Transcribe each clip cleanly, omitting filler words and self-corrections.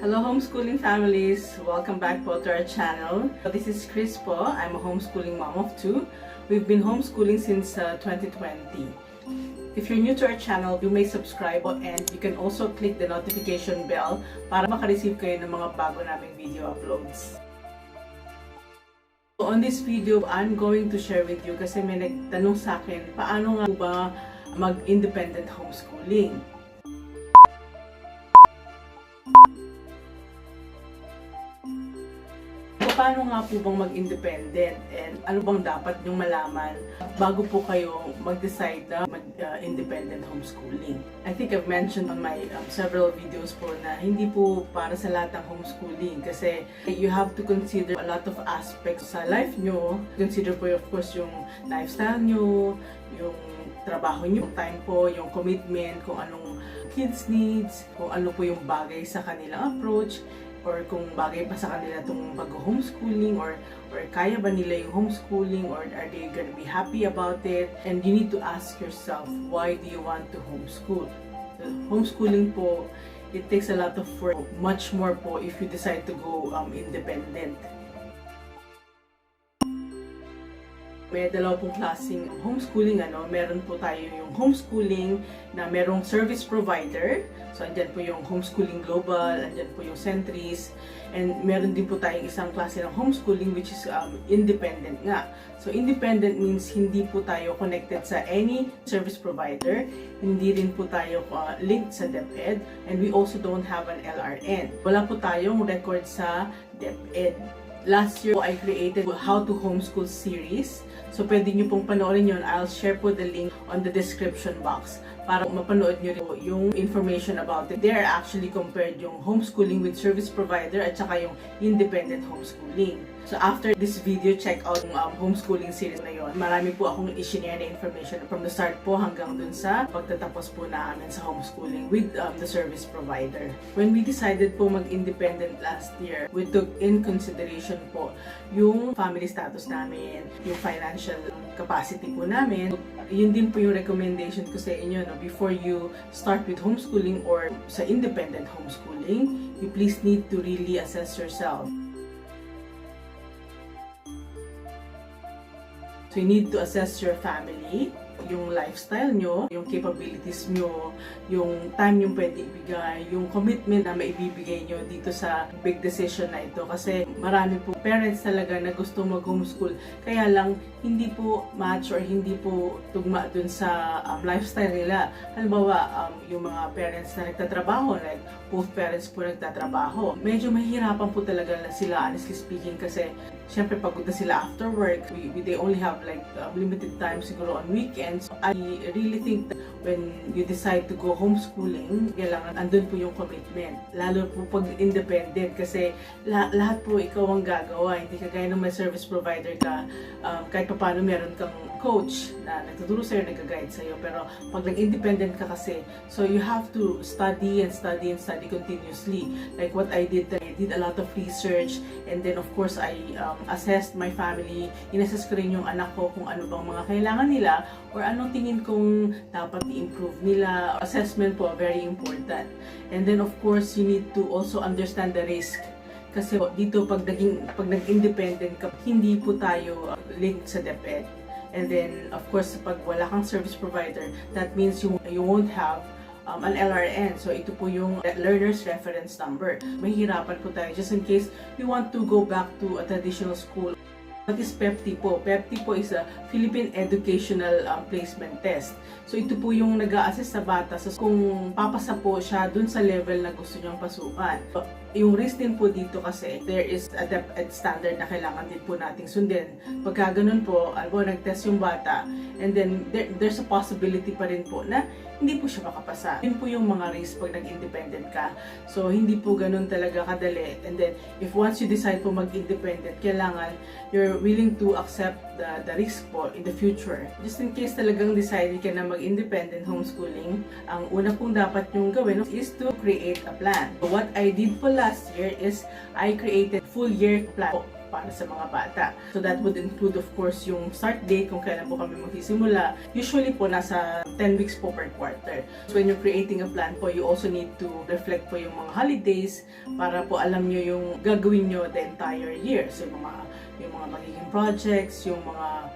Hello homeschooling families! Welcome back po to our channel. This is Chris po. I'm a homeschooling mom of two. We've been homeschooling since 2020. If you're new to our channel, you may subscribe and you can also click the notification bell para makareceive kayo ng mga bago naming video uploads. So on this video, I'm going to share with you kasi may nagtanong sa akin, paano nga ba mag-independent homeschooling? Paano nga po bang mag-independent and ano bang dapat nyong malaman bago po kayo mag-decide na mag-independent homeschooling? I think I've mentioned on my several videos po na hindi po para sa lahat ng homeschooling kasi you have to consider a lot of aspects sa life nyo. Consider po of course yung lifestyle nyo, yung trabaho nyo, yung time po, yung commitment, kung anong kids needs, kung ano po yung bagay sa kanilang approach, or kung bagay pa sa kanila itong pag-homeschooling or kaya ba nila yung homeschooling or are they gonna be happy about it? And you need to ask yourself, why do you want to homeschool? So, homeschooling po, it takes a lot of work, much more po if you decide to go independent. May dalawa pong klaseng homeschooling. Meron po tayo yung homeschooling na merong service provider. So, andyan po yung homeschooling global, andyan po yung centris, and meron din po tayong isang klase ng homeschooling which is independent nga. So, independent means hindi po tayo connected sa any service provider, hindi rin po tayo linked sa DepEd, and we also don't have an LRN. Wala po tayong record sa DepEd. Last year, I created How to Homeschool series. So, pwede nyo pong panoorin yun. I'll share po the link on the description box para mapanood nyo rin yung information about it. There actually compared yung homeschooling with service provider at saka yung independent homeschooling. So, after this video, check out yung homeschooling series na yun. Marami po akong i-share na information from the start po hanggang dun sa pagtatapos po namin sa homeschooling with the service provider. When we decided po mag-independent last year, we took in consideration po yung family status namin, yung financial capacity po namin. Yun din po yung recommendation ko sa inyo, no? Before you start with homeschooling or sa independent homeschooling, you please need to really assess yourself. So you need to assess your family, yung lifestyle nyo, yung capabilities nyo, yung time nyo pwede ibigay, yung commitment na maibibigay nyo dito sa big decision na ito. Kasi marami po parents talaga na gusto mag-homeschool, kaya lang hindi po match or hindi po tugma dun sa lifestyle nila. Halimbawa, yung mga parents na nagtatrabaho, like both parents po nagtatrabaho, medyo mahihirapan po talaga na sila, honestly speaking, kasi syempre pagod na sila after work. They only have like limited time siguro on weekends. I really think that when you decide to go homeschooling, kailangan andun po yung commitment. Lalo po pag independent kasi lahat po ikaw ang gagawa. Hindi ka gaya ng may service provider ka, kahit pa paano meron kang coach na nagtuturo sa'yo, nag-guide sa'yo. Pero pag nag-independent ka kasi, so you have to study and study and study continuously. Like what I did a lot of research, and then of course I assessed my family. Inassess ko rin yung anak ko kung ano bang mga kailangan nila or anong tingin kong dapat i-improve nila. Assessment po, very important. And then of course, you need to also understand the risk. Kasi dito pag nag-independent ka, hindi po tayo linked sa DepEd. And then of course, pag wala kang service provider, that means you won't have an LRN. So, ito po yung learner's reference number. Mahirapan po tayo just in case we want to go back to a traditional school. What is PEPT po? PEPT po is a Philippine Educational Placement Test. So, ito po yung nag-a-assess sa bata kung papasa po siya dun sa level na gusto niyang pasukan. Yung risk din po dito kasi there is a DepEd standard na kailangan din po nating sundin. Pagka ganun po, nag-test yung bata, and then there's a possibility pa rin po na hindi po siya makapasa. Yun po yung mga risk pag nag-independent ka. So, hindi po ganun talaga kadali. And then, if once you decide po mag-independent, kailangan you're willing to accept the risk po in the future. Just in case talagang decide ka na mag-independent homeschooling, ang una pong dapat yung gawin is to create a plan. So, what I did po last year is I created full year plan. para sa mga bata. So that would include of course yung start date kung kailan po kami magsisimula. Usually po nasa 10 weeks po per quarter. So when you're creating a plan po, you also need to reflect po yung mga holidays para po alam nyo yung gagawin nyo the entire year. So yung mga magiging projects, yung mga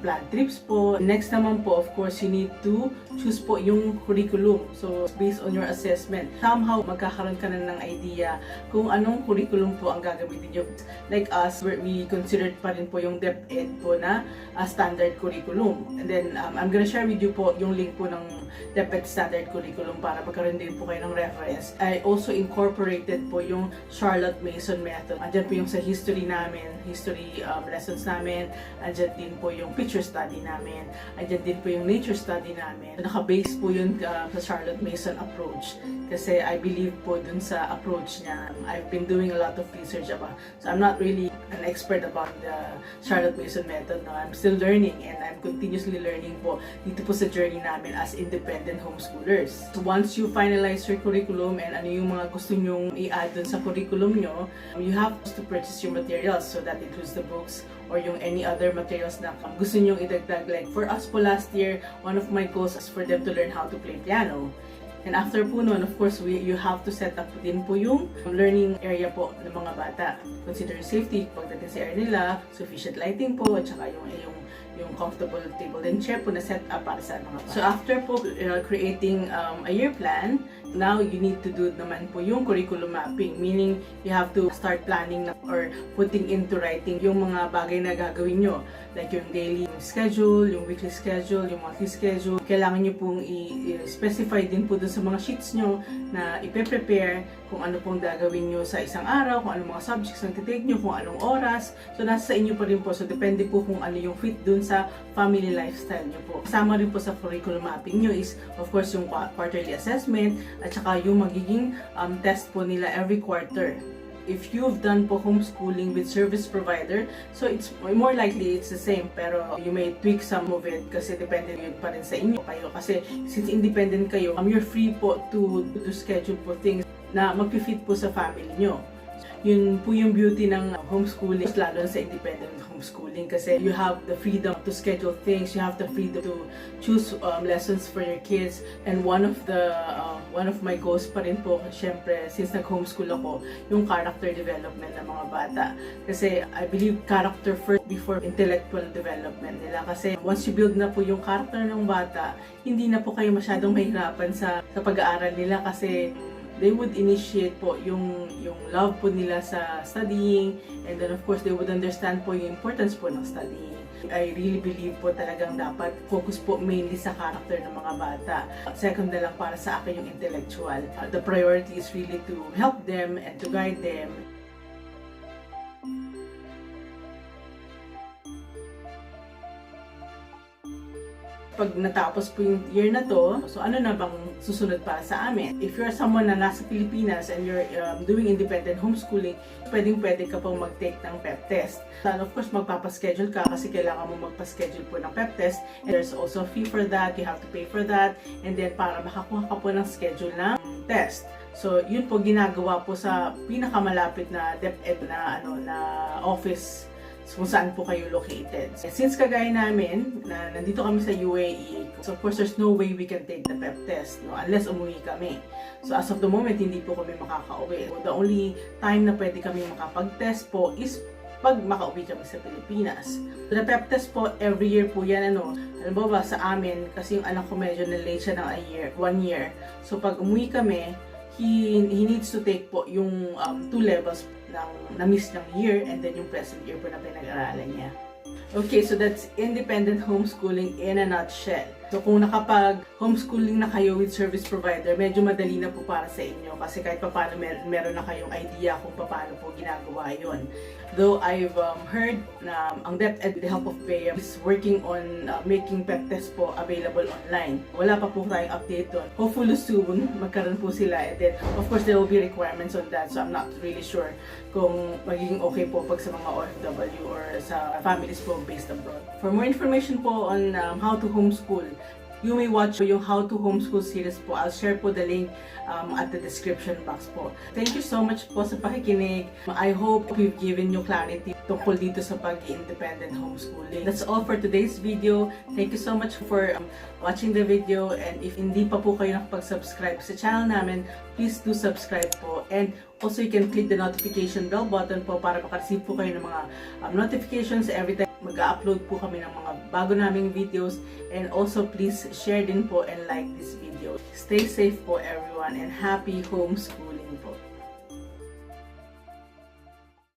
planned trips po. Next naman po, of course, you need to choose po yung curriculum. So, based on your assessment, somehow magkakaroon ka na ng idea kung anong curriculum po ang gagamitin nyo. Like us, we considered pa rin po yung DepEd po na standard curriculum. And then, I'm gonna share with you po yung link po ng DepEd standard curriculum para magkaroon din po kayo ng reference. I also incorporated po yung Charlotte Mason method. Andyan po yung sa history namin, history lessons namin. Andyan din po yung picture study namin. Andyan din po yung nature study namin. Naka-base po yun sa Charlotte Mason approach. Kasi I believe po dun sa approach niya. I've been doing a lot of research about. So I'm not really an expert about the Charlotte Mason method. No? I'm still learning and I'm continuously learning po dito po sa journey namin as independent homeschoolers. So once you finalize your curriculum and ano yung mga gusto nyong i-add dun sa curriculum nyo, you have to purchase your materials. So that includes the books or yung any other materials na gusto nyong idagdag. Like for us po last year, one of my goals is for them to learn how to play piano. And after po nun, of course, you have to set up din po yung learning area po ng mga bata. Consider safety, pagdating sa area nila, sufficient lighting po, at saka yung comfortable table and chair po na set up para sa mga bata. So after po creating a year plan, now you need to do naman po yung curriculum mapping, meaning you have to start planning or putting into writing yung mga bagay na gagawin nyo. Like yung daily schedule, yung weekly schedule, yung monthly schedule. Kailangan nyo pong i-specify din po dun sa mga sheets nyo na ipe-prepare kung ano pong gagawin nyo sa isang araw, kung anong mga subjects na titake nyo, kung anong oras. So nasa sa inyo pa rin po. So depende po kung ano yung fit dun sa family lifestyle nyo po. Kasama rin po sa curriculum mapping nyo is of course yung quarterly assessment at saka yung magiging test po nila every quarter. If you've done po homeschooling with service provider, so it's more likely it's the same, pero you may tweak some of it kasi depende yun pa rin sa inyo kayo. Kasi since independent kayo, you're free po to schedule po things na magpi-fit po sa family nyo. Yun po yung beauty ng homeschooling, lalo sa independent homeschooling kasi you have the freedom to schedule things, you have the freedom to choose lessons for your kids. And one of my goals pa rin po, syempre, since nag-homeschool ako, yung character development ng mga bata. Kasi I believe character first before intellectual development nila. Kasi once you build na po yung character ng bata, hindi na po kayo masyadong mahirapan sa pag-aaral nila kasi they would initiate po yung love po nila sa studying, and then of course they would understand po yung importance po ng studying. I really believe po talagang dapat focus po mainly sa character ng mga bata. Second na lang para sa akin yung intellectual. The priority is really to help them and to guide them. Pag natapos po yung year na to, so ano na bang susunod para sa amin? If you're someone na nasa Pilipinas and you're doing independent homeschooling, pwede ka pong mag-take ng PEPT test. And of course, magpapaschedule ka kasi kailangan mo magpaschedule po ng PEPT test. And there's also a fee for that, you have to pay for that. And then para makakuha ka po ng schedule ng test. So, yun po ginagawa po sa pinakamalapit na DepEd na office kung saan po kayo located. Since kagaya namin, na nandito kami sa UAE, so of course there's no way we can take the PEPT test, no, unless umuwi kami. So as of the moment, hindi po kami makakauwi. So, the only time na pwede kami makapag-test po is pag makauwi kami sa Pilipinas. So, the PEPT test po, every year po yan, halimbawa sa amin, kasi yung anak ko medyo na-late siya ng 1 year. So pag umuwi kami, he needs to take po yung 2 levels na-miss ng year and then yung present year po na pinag-aralan niya. Okay, so that's independent homeschooling in a nutshell. So kung nakapag-homeschooling na kayo with service provider, medyo madali na po para sa inyo kasi kahit paano meron na kayong idea kung paano po ginagawa yon. Though I've heard na ang DepEd with the help of PEPT is working on making PEPT test po available online. Wala pa po tayong update doon. Hopefully soon, magkaroon po sila. And then, of course, there will be requirements on that. So I'm not really sure kung magiging okay po pag sa mga OFW or sa families po based abroad. For more information po on how to homeschool, you may watch yung How to Homeschool series po. I'll share po the link at the description box po. Thank you so much po sa pakikinig. I hope we've given you clarity tungkol dito sa pag-independent homeschooling. That's all for today's video. Thank you so much for watching the video, and if hindi pa po kayo nakapag-subscribe sa channel namin, please do subscribe po, and also you can click the notification bell button po para makareceive po kayo ng mga notifications every time mag-upload po kami ng mga bago naming videos. And also please share din po and like this video. Stay safe po everyone, and happy homeschooling po.